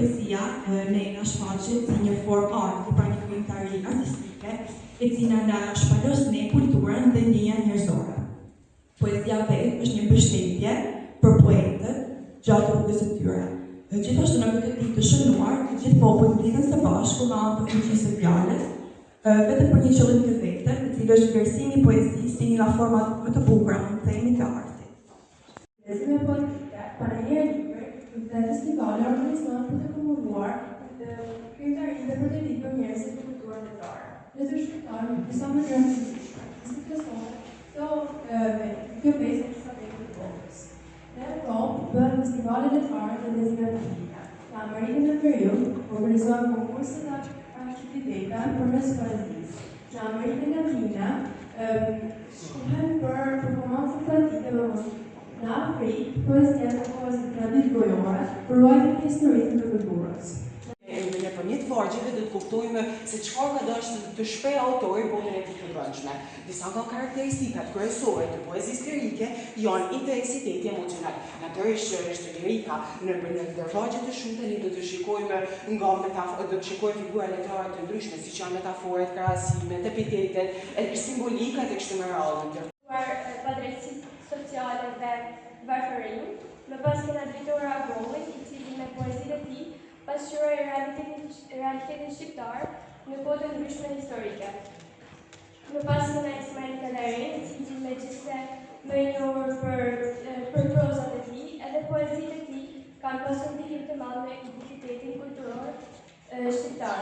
poesia Nena shfaqet si një formë arti, pra një krijimtari artistike, e cila na shpalos ne kulturën dhe ndjenjën njerëzore. Poesia vetë është një mbështetje për poetët gjatë rrugës së tyre. Gjithashtu në këtë ditë të shënuar, të gjithë popujt ngrihen së bashku me anë të fuqisë së fjalës, vetëm për një qëllim të vetëm, i cili është vlerësimi i poezisë si një nga format më të bukura mund të themi të artit. Vlerësimi poetike para një libri dhe festivale organizuar për të promovuar krijimtarinë dhe për të lidhur njerëzit me kulturën letrare. Ne të shqiptarë disa mënyra të ndryshme, si të kjo pjesë e strategjike të botës. Në Europë bëhen festivale letrare dhe lezigrafike. Në Amerikën e Veriut organizohen konkurse dhe aktivitete përmes poezisë. Në Amerikën Latine shkohen për performanca praktike me muzikë. Në Afrikë, poezia kërkohet si traditë gojore për ruajtjen e historisë të kulturës. Nëpërmjet vargjeve do të kuptojmë se çfarë ka dashur të shprehë autori botën e tij të brendshme. Disa nga karakteristikat kryesore të poezisë lirike janë intensiteti emocional. Natyrisht është lirika në vargje të shumta ne do të shikojmë do të shikojmë figura letrare të ndryshme, siç janë metaforet, krahasimet, epitetet, simbolikat e kështu me radhë. Padrejtësi sociale dhe varfërinë, më pas kena drejtora Agolli, i cili me poezitë e tij pasqyroi realitetin shqiptar në kohë ndryshme historike. Më pas kena Ismail Kalarin, i cili megjithse më i njohur për prozat e tij, edhe poezitë e tij kanë pasur ndikim të madh në identitetin kulturor shqiptar.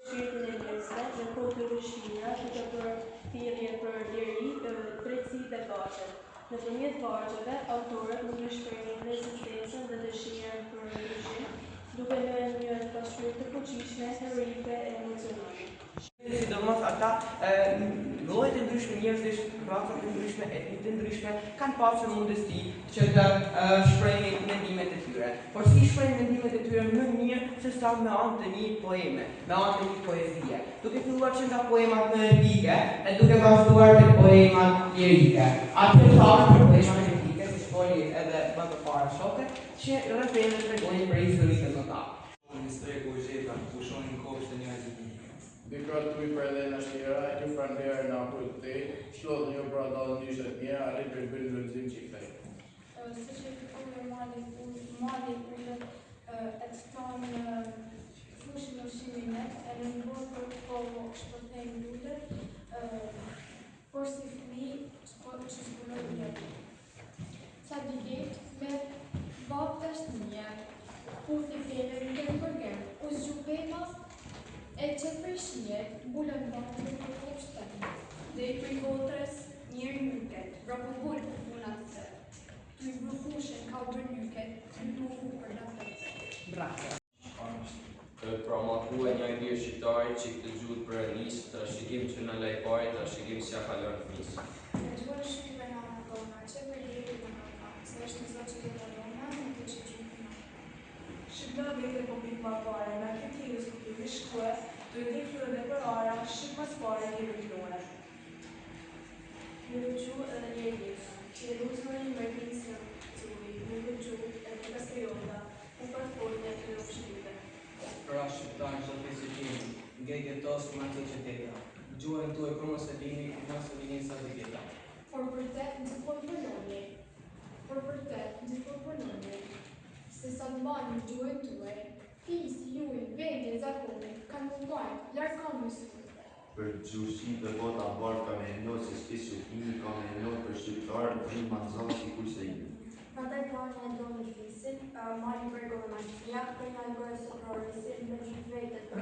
Shqirtin e njerëzve në kohë të vështira, duke bërë thirrje për liri, drejtësi dhe paqe. Nëpërmjet vargjeve, autorët mund të shprehin rezistencën dhe dëshirën për ndryshim, duke lënë një pasqyrë të fuqishme, heroike e emocionale. Sidomos ata lloje të ndryshme njerëzish, raca të ndryshme, etnik të ndryshme kanë pasur mundësi që të shprehin mendimet e tyre. Por si shprehin mendimet e tyre më mirë se sa me anë të një poeme, me anë të një poezie. Duke filluar që nga poemat epike e duke vazhduar te poemat lirike. Atë çfarë për poemat epike, si foli edhe më përpara shoku, që rrethënë tregojnë për historinë e mëta. Ministregu i Zheta pushonin kopshte njerëzit. Dikratui për edhe në shtira, një franderë në apur të tej, shlodh një për adalë njështet një, arrit për bërë në rëzim që i fej. Se që të kërë mali ullët e të tonë fushë në shimimet, e në një bërë për kohë shpërtejnë ullët, por si fëmi që shpëroj ullët. Sa diget, me babë të ashtë një, puthi pele në kërë përgerë, u zgjupemas, e që për shjet, bullën batë në kopshten. Dhe i për gotrës njërë nyket, vrapu bullë për punat të. Tu i brufushen ka u bërë nyket, të duhu për latët. Bravo. Pra marrua një idea shqiptari që këtë gjuhët për nisë, trashëgim që në lajpari, trashëgim që ja kalon fëmisë. Në gjuhë shumë për nga në tona, që për lirë të nga ka, se është në zotë që të rona, në të që gjuhë nga. Shqipna vete po pitë ma pare, në këtë i uskutimi shkue, të një fërë dhe për ara, shqip mas pare një rëgjnore. Në gjuhë edhe një jetë, që e luzërin mërgjën së të ujë, në gjuhë edhe kaskejota, u përfolje të rëfshqyte. Pra shqiptarë që të fizikim, nge getosë më të qëteta. Gjuhën të e për mos e dini, mos e dini sa të gjeta. Por për te, në të përnoni, se sa të mbani gjuhën tuaj, fisi, juj, vendje, zakone, kanë munguajt, lartë kanë mësuar. Për gjuhësi të bota barë ka me ndo, se s'kisë kimi ka me ndo për shqiptarë, një manzalë si kur se ime. Në taj plani e do një fisin, mari për governancia, për një algore së prorisin, me gjithë vetët për